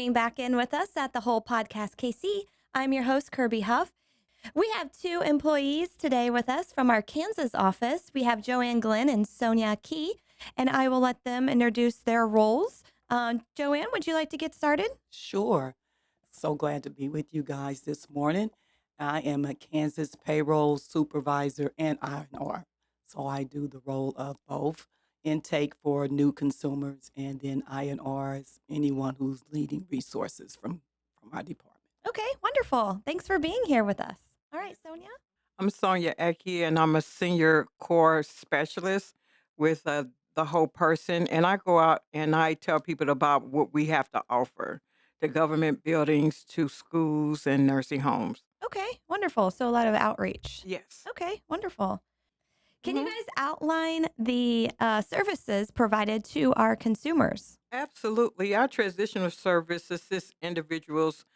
tuning back in with us at the Whole Podcast KC. I'm your host, Kirby Huff. We have two employees today with us from our Kansas office. We have JoAnn Glenn and Sonya Key, and I will let them introduce their roles. JoAnn, would you like to get started? Sure. So glad to be with you guys this morning. I am a Kansas payroll supervisor and R&R. So I do the role of both intake for new consumers and then I&R is anyone who's leading resources from our department. Okay, wonderful. Thanks for being here with us. All right, Sonya. I'm Sonya Eki, and I'm a senior core specialist with the whole person. And I go out and I tell people about what we have to offer to government buildings, to schools, and nursing homes. Okay, wonderful. So a lot of outreach. Yes. Okay, wonderful. Can you hmm guys outline the services provided to our consumers? Absolutely. Our transitional service assists individuals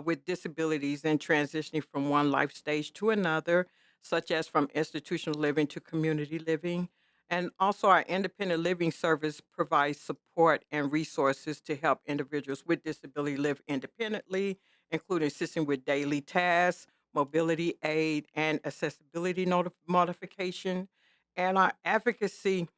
with disabilities in transitioning from one life stage to another, such as from institutional living to community living. And also, our independent living service provides support and resources to help individuals with disability live independently, including assisting with daily tasks, mobility aid, and accessibility modification. And our advocacy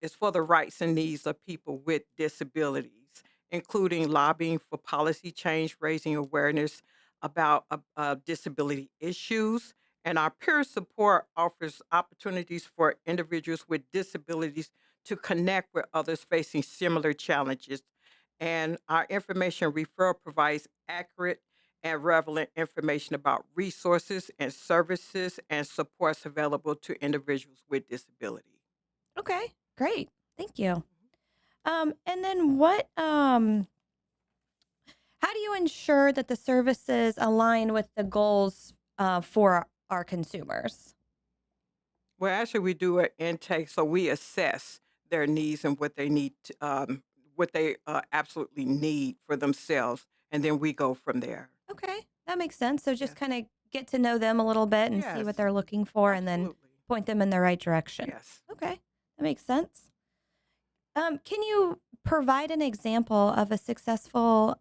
is for the rights and needs of people with disabilities, including lobbying for policy change, raising awareness about disability issues. And our peer support offers opportunities for individuals with disabilities to connect with others facing similar challenges. And our information referral provides accurate and relevant information about resources and services and supports available to individuals with disability. Okay, great. Thank you. And then how do you ensure that the services align with the goals for our consumers? Well, actually, we do an intake, so we assess their needs and what they need, what they absolutely need for themselves, and then we go from there. Okay, that makes sense. So just Yes, kind of get to know them a little bit and see what yes, they're looking for and then absolutely. point them in the right direction. Yes. Okay, that makes sense. Can you provide an example of a successful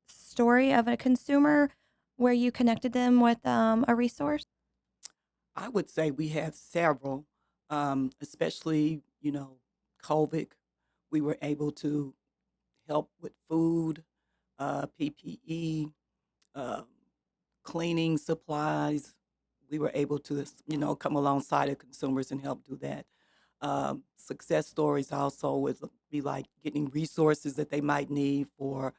story of a consumer where you connected them with a resource? I would say we have several, especially, COVID. We were able to help with food, PPE, um, cleaning supplies. We were able to, come alongside of consumers and help do that. Success stories also would be like getting resources that they might need for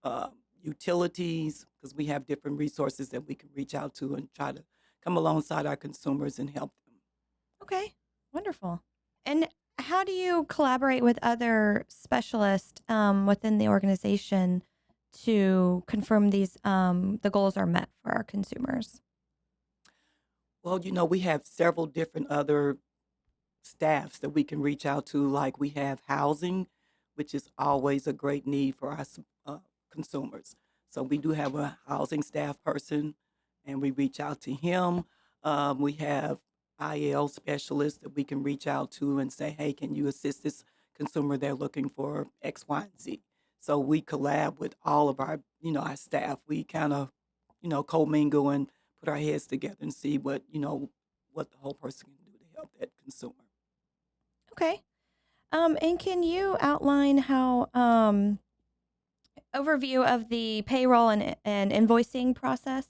uh, utilities, because we have different resources that we can reach out to and try to come alongside our consumers and help them. Okay, wonderful. And how do you collaborate with other specialists within the organization to confirm these the goals are met for our consumers? Well, we have several different other staffs that we can reach out to, like we have housing, which is always a great need for our consumers. So we do have a housing staff person, and we reach out to him. We have IL specialists that we can reach out to and say, hey, can you assist this consumer? They're looking for X, Y, and Z. So we collab with all of our staff. We kind of, commingle and put our heads together and see what the whole person can do to help that consumer. Okay. And can you outline how overview of the payroll and invoicing process?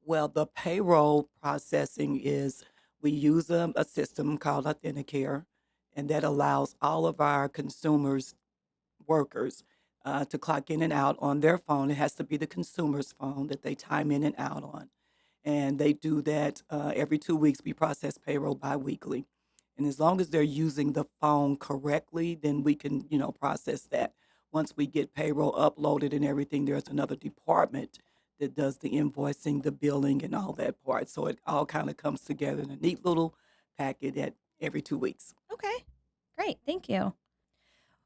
Well, the payroll processing is we use a system called Authenticare, and that allows all of our consumers, workers, to clock in and out on their phone. It has to be the consumer's phone that they time in and out on. And they do that every 2 weeks. We process payroll biweekly. And as long as they're using the phone correctly, then we can, process that. Once we get payroll uploaded and everything, there's another department that does the invoicing, the billing, and all that part. So it all kind of comes together in a neat little packet at every 2 weeks. Okay, great. Thank you.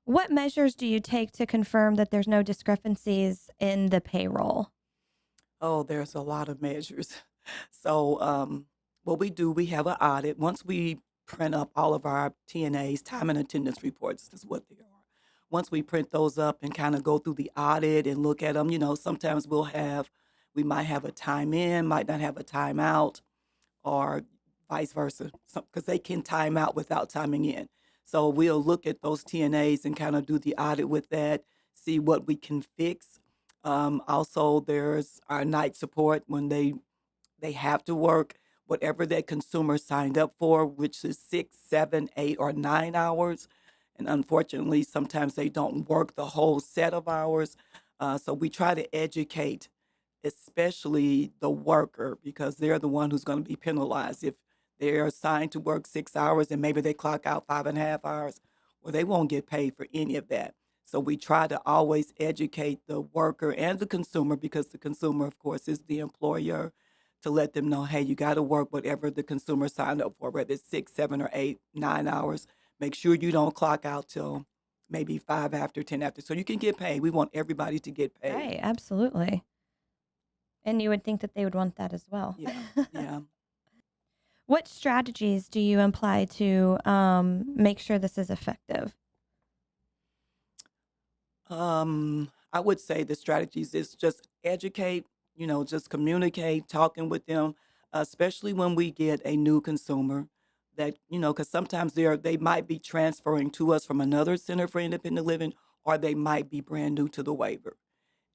What measures do you take to confirm that there's no discrepancies in the payroll? Oh, there's a lot of measures. So, what we do, we have an audit. Once we print up all of our TNAs, time and attendance reports is what they are. once we print those up and kind of go through the audit and look at them, sometimes we might have a time in, might not have a time out, or vice versa, because they can time out without timing in. So we'll look at those TNAs and kind of do the audit with that, see what we can fix. Also, there's our night support when they have to work whatever that consumer signed up for, which is 6, 7, 8, or 9 hours. And unfortunately, sometimes they don't work the whole set of hours. So we try to educate, especially the worker, because they're the one who's going to be penalized. If they're assigned to work 6 hours and maybe they clock out 5.5 hours, well, they won't get paid for any of that. So we try to always educate the worker and the consumer, because the consumer, of course, is the employer, to let them know, hey, you got to work whatever the consumer signed up for, whether it's 6, 7, or 8, 9 hours. Make sure you don't clock out till maybe 5 after, 10 after, so you can get paid. We want everybody to get paid. Right, absolutely. And you would think that they would want that as well. Yeah, yeah. What strategies do you apply to make sure this is effective? I would say the strategies is just educate, just communicate, talking with them, especially when we get a new consumer that, because sometimes they might be transferring to us from another center for independent living, or they might be brand new to the waiver.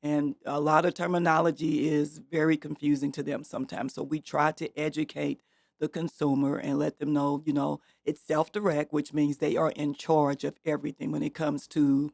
And a lot of terminology is very confusing to them sometimes. So we try to educate the consumer and let them know, it's self-direct, which means they are in charge of everything when it comes to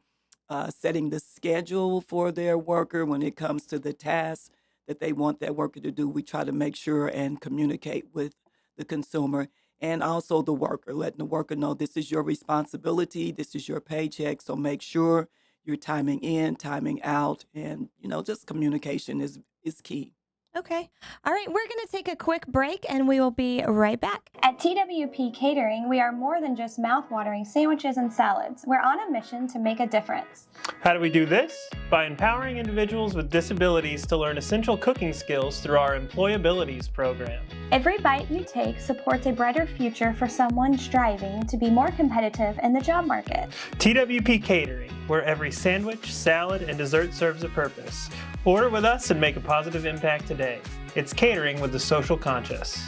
setting the schedule for their worker, when it comes to the tasks that they want that worker to do. We try to make sure and communicate with the consumer and also the worker, letting the worker know this is your responsibility, this is your paycheck. So make sure you're timing in, timing out, and just communication is key. Okay. All right. We're going to take a quick break and we will be right back. At TWP Catering, we are more than just mouth-watering sandwiches and salads. We're on a mission to make a difference. How do we do this? By empowering individuals with disabilities to learn essential cooking skills through our Employabilities program. Every bite you take supports a brighter future for someone striving to be more competitive in the job market. TWP Catering, where every sandwich, salad, and dessert serves a purpose. Order with us and make a positive impact today. It's catering with the social conscious.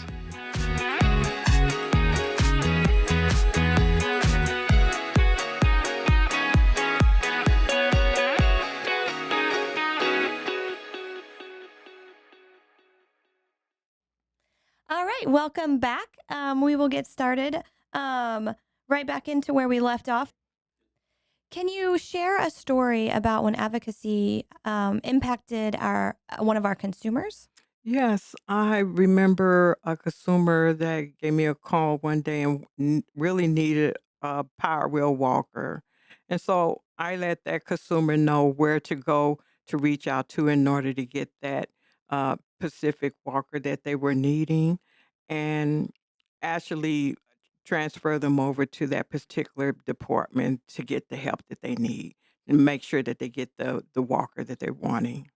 All right. Welcome back. We will get started right back into where we left off. Can you share a story about when advocacy impacted one of our consumers? Yes, I remember a consumer that gave me a call one day and really needed a power wheel walker. And so I let that consumer know where to go to reach out to in order to get that specific walker that they were needing, and actually transfer them over to that particular department to get the help that they need and make sure that they get the walker that they're wanting.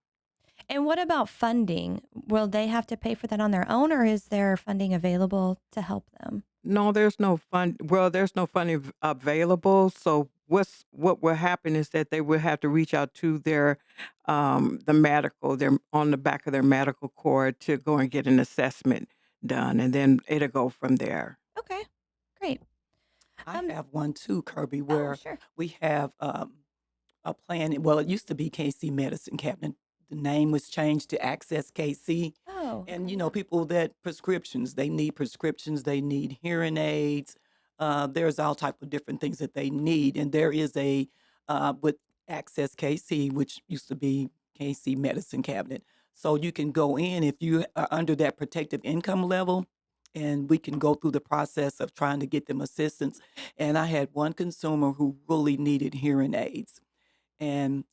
And what about funding? Will they have to pay for that on their own, or is there funding available to help them? No, there's no fund. Well, there's no funding available. So what will happen is that they will have to reach out to their they're on the back of their medical cord to go and get an assessment done, and then it'll go from there. Okay, great. I Um, have one too, Kirby, oh, where sure. we have a plan. Well, it used to be KC Medicine Cabinet. The name was changed to Access KC. Oh, And, people that they need prescriptions, they need hearing aids. There's all type of different things that they need. And there is with Access KC, which used to be KC Medicine Cabinet. So you can go in if you are under that protective income level, and we can go through the process of trying to get them assistance. And I had one consumer who really needed hearing aids. And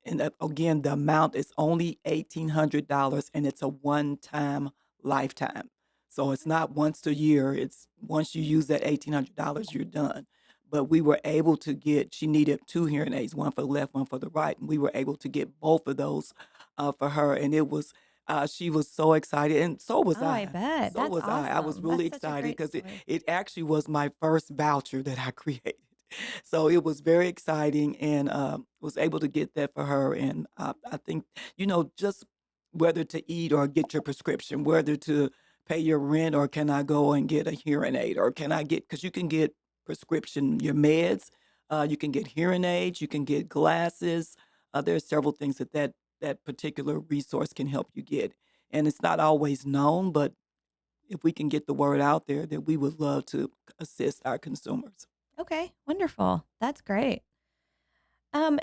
again, the amount is only $1,800, and it's a one-time lifetime. So it's not once a year. It's once you use that $1,800, you're done. But we were able to she needed two hearing aids, one for the left, one for the right, and we were able to get both of those for her. And she was so excited, and so was oh, I I. bet. So That's was I. I was awesome. really That's such a excited great because story. it actually was my first voucher that I created. So it was very exciting, and was able to get that for her. And I think, just whether to eat or get your prescription, whether to pay your rent, or can I go and get a hearing aid, or can I get, because you can get prescription, your meds, you can get hearing aids, you can get glasses. There's several things that particular resource can help you get. And it's not always known, but if we can get the word out there, that we would love to assist our consumers. Okay, wonderful. That's great. And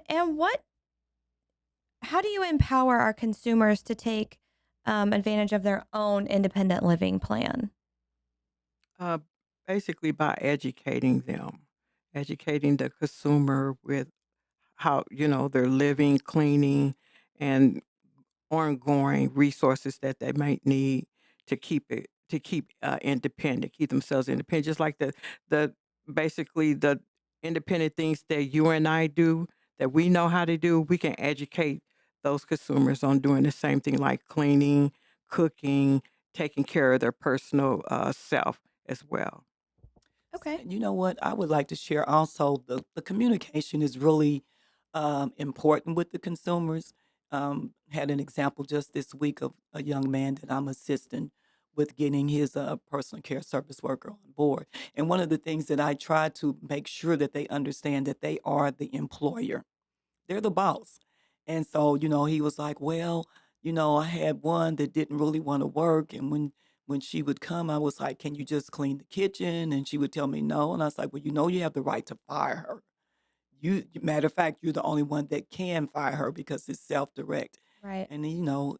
how do you empower our consumers to take advantage of their own independent living plan? Uh, Basically, by educating the consumer with how, they're living, cleaning, and ongoing resources that they might need to keep independent, keep themselves independent. Just like the basically the independent things that you and I do that we know how to do, we can educate those consumers on doing the same thing, like cleaning, cooking, taking care of their personal self as well. Okay. And you know what? I would like to share also, the communication is really important with the consumers. Had an example just this week of a young man that I'm assisting with getting his personal care service worker on board. And one of the things that I try to make sure that they understand, that they are the employer, they're the boss. And so, he was like, well, I had one that didn't really want to work. And when she would come, I was like, can you just clean the kitchen? And she would tell me no. And I was like, well, you have the right to fire her. Matter of fact, you're the only one that can fire her because it's self-direct. Right. And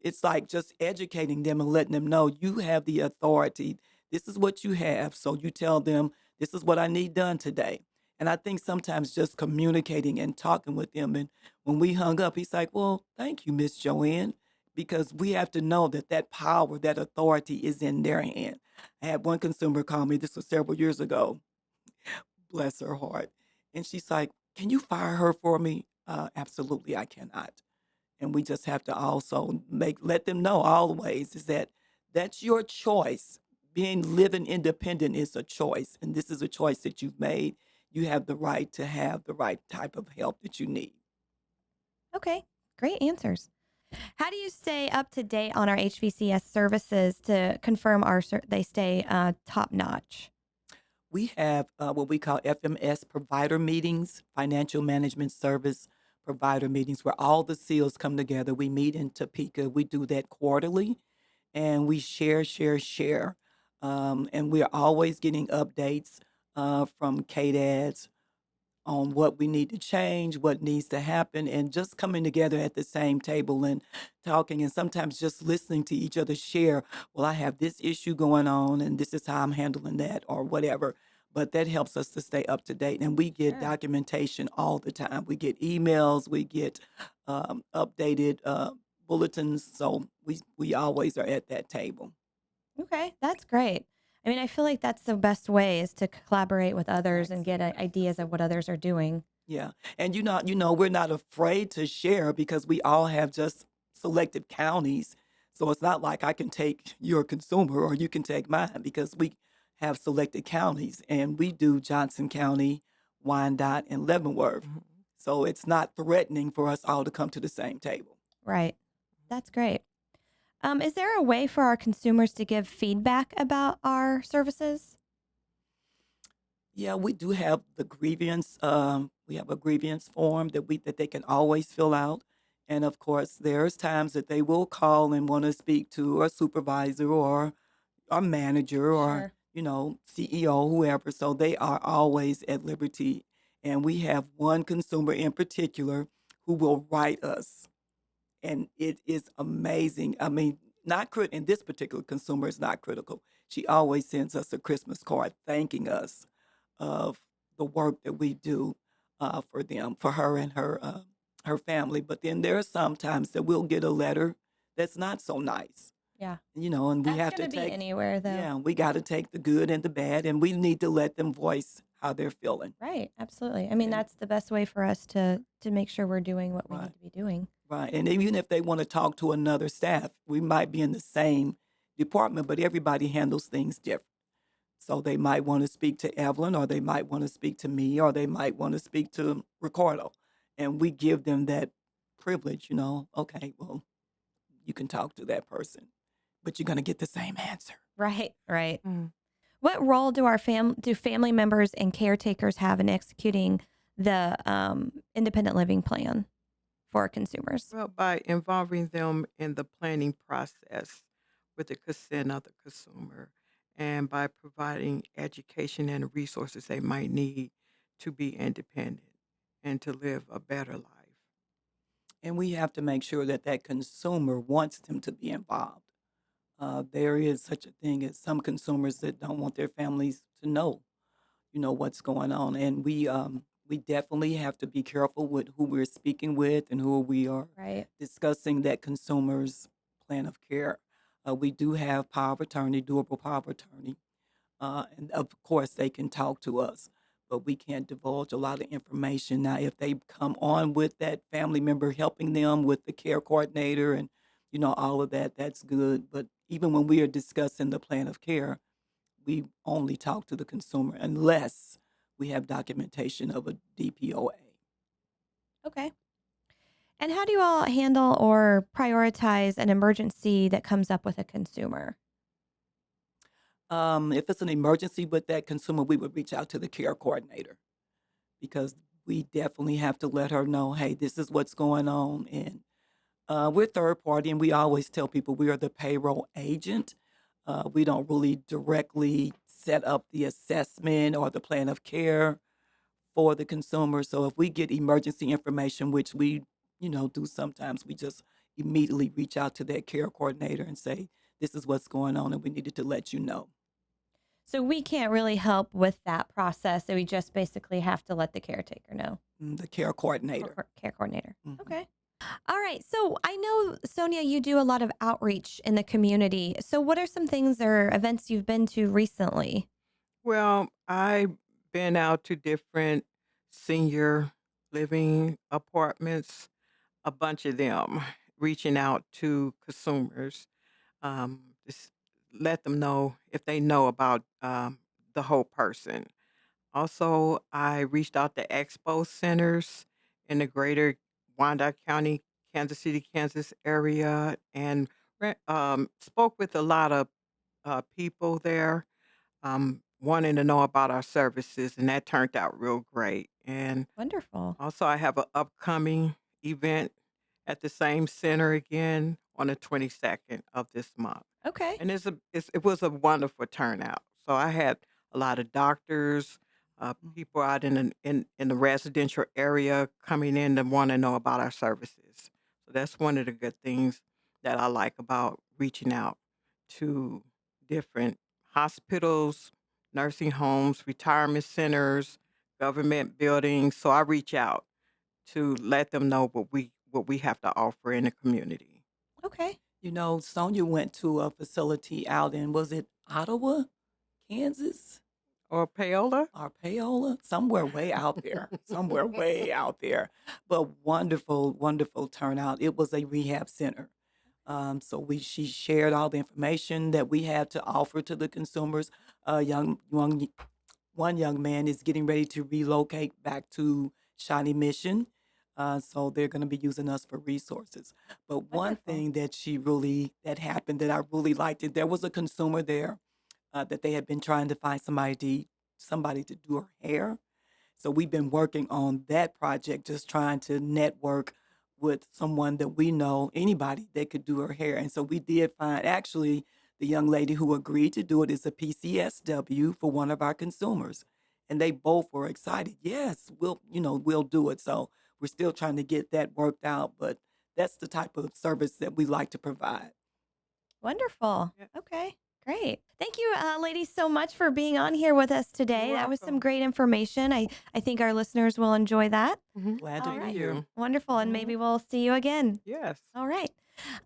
it's like just educating them and letting them know you have the authority. This is what you have. So you tell them, this is what I need done today. And I think sometimes just communicating and talking with them. And when we hung up, he's like, well, thank you, Miss JoAnn, because we have to know that power, that authority is in their hand. I had one consumer call me, this was several years ago, bless her heart. And she's like, can you fire her for me? Absolutely, I cannot. And we just have to also let them know always is that that's your choice. Living independent is a choice, and this is a choice that you've made. You have the right to have the right type of help that you need. Okay. Great answers. How do you stay up to date on our HVCS services to confirm they stay top notch? We have what we call FMS provider meetings, financial management service provider meetings, where all the SEALs come together. We meet in Topeka. We do that quarterly, and we share. And we're always getting updates from KDADs on what we need to change, what needs to happen, and just coming together at the same table and talking, and sometimes just listening to each other share, well, I have this issue going on, and this is how I'm handling that, or whatever. But that helps us to stay up to date. And we get Sure. documentation all the time. We get emails, we get updated bulletins. So we always are at that table. Okay, that's great. I mean, I feel like that's the best way is to collaborate with others and get Excellent. ideas of what others are doing. Yeah. And we're not afraid to share because we all have just selected counties. So it's not like I can take your consumer or you can take mine, because we have selected counties, and we do Johnson County, Wyandotte, and Leavenworth. Mhm. So it's not threatening for us all to come to the same table. Right. That's great. Is there a way for our consumers to give feedback about our services? Yeah, we do have the grievance. We have a grievance form that they can always fill out, and of course, there's times that they will call and want to speak to a supervisor or a manager or Sure. CEO, whoever. So they are always at liberty. And we have one consumer in particular who will write us, and it is amazing. I mean, not and this particular consumer is not critical. She always sends us a Christmas card thanking us of the work that we do for them, for her and her family. But then there are some times that we'll get a letter that's not so nice, Yeah. and we That's have going to to be take, anywhere, though. yeah, we got to take the good and the bad, and we need to let them voice how they're feeling. Right. Absolutely. I mean, And that's the best way for us to make sure we're doing what we right, need to be doing. right. And even if they want to talk to another staff, we might be in the same department, but everybody handles things different. So they might want to speak to Evelyn, or they might want to speak to me, or they might want to speak to Ricardo. And we give them that privilege, okay, well, you can talk to that person, but you're going to get the same answer. Right, right. Mm. What role do family members and caretakers have in executing the independent living plan for consumers? Well, by involving them in the planning process with the consent of the consumer and by providing education and resources they might need to be independent and to live a better life. And we have to make sure that that consumer wants them to be involved. There is such a thing as some consumers that don't want their families to know, what's going on. And we definitely have to be careful with who we're speaking with and who we are Right. discussing that consumer's plan of care. We do have power of attorney, doable power of attorney. And of course, they can talk to us, but we can't divulge a lot of information. Now, if they come on with that family member helping them with the care coordinator and, all of that, that's good. But even when we are discussing the plan of care, we only talk to the consumer unless we have documentation of a DPOA. Okay. And how do you all handle or prioritize an emergency that comes up with a consumer? If it's an emergency with that consumer, we would reach out to the care coordinator because we definitely have to let her know, hey, this is what's going on. And we're third party, and we always tell people we are the payroll agent. We don't really directly set up the assessment or the plan of care for the consumer. So if we get emergency information, which we, do sometimes, we just immediately reach out to that care coordinator and say, this is what's going on, and we needed to let you know. So we can't really help with that process. So we just basically have to let the caretaker know. The care coordinator. Or care coordinator. Mhm. Okay. All right. So I know, Sonia, you do a lot of outreach in the community. So what are some things or events you've been to recently? Well, I've been out to different senior living apartments, a bunch of them, reaching out to consumers, just let them know if they know about the whole person. Also, I reached out to expo centers in the greater Wyandotte County, Kansas City, Kansas area, and spoke with a lot of people there, wanting to know about our services, and that turned out real great. And Wonderful. also, I have an upcoming event at the same center again on the 22nd of this month. Okay. And it was a wonderful turnout. So I had a lot of doctors, people out in the residential area coming in to want to know about our services. So that's one of the good things that I like about reaching out to different hospitals, nursing homes, retirement centers, government buildings. So I reach out to let them know what we have to offer in the community. Okay. Sonia went to a facility out in, was it Ottawa, Kansas? Or payola? Or Paola? Somewhere way out there. Somewhere way out there. But wonderful, wonderful turnout. It was a rehab center. So she shared all the information that we had to offer to the consumers. One young man is getting ready to relocate back to Shawnee Mission. So they're going to be using us for resources. But one Wonderful. thing that happened that I really liked it, there was a consumer there that they had been trying to find somebody to do her hair. So we've been working on that project, just trying to network with someone that we know, anybody that could do her hair. And so we did find, actually, the young lady who agreed to do it is a PCSW for one of our consumers. And they both were excited. Yes, we'll do it. So we're still trying to get that worked out, but that's the type of service that we like to provide. Wonderful. Yeah. Okay. Great. Thank you, ladies, so much for being on here with us today. You're That was some welcome. great information. I think our listeners will enjoy that. Glad to All be right. here. Wonderful. And maybe we'll see you again. Yes. All right.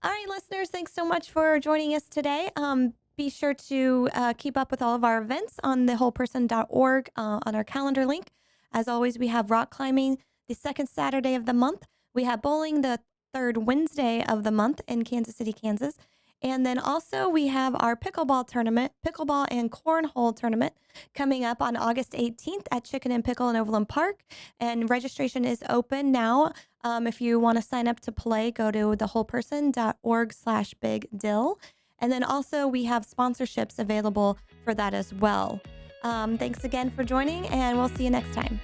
All right, listeners, thanks so much for joining us today. Be sure to keep up with all of our events on thewholeperson.org on our calendar link. As always, we have rock climbing the second Saturday of the month. We have bowling the third Wednesday of the month in Kansas City, Kansas. And then also we have our pickleball tournament, pickleball and cornhole tournament coming up on August 18th at Chicken and Pickle in Overland Park. And registration is open now. If you want to sign up to play, go to thewholeperson.org/bigdill. And then also we have sponsorships available for that as well. Thanks again for joining, and we'll see you next time.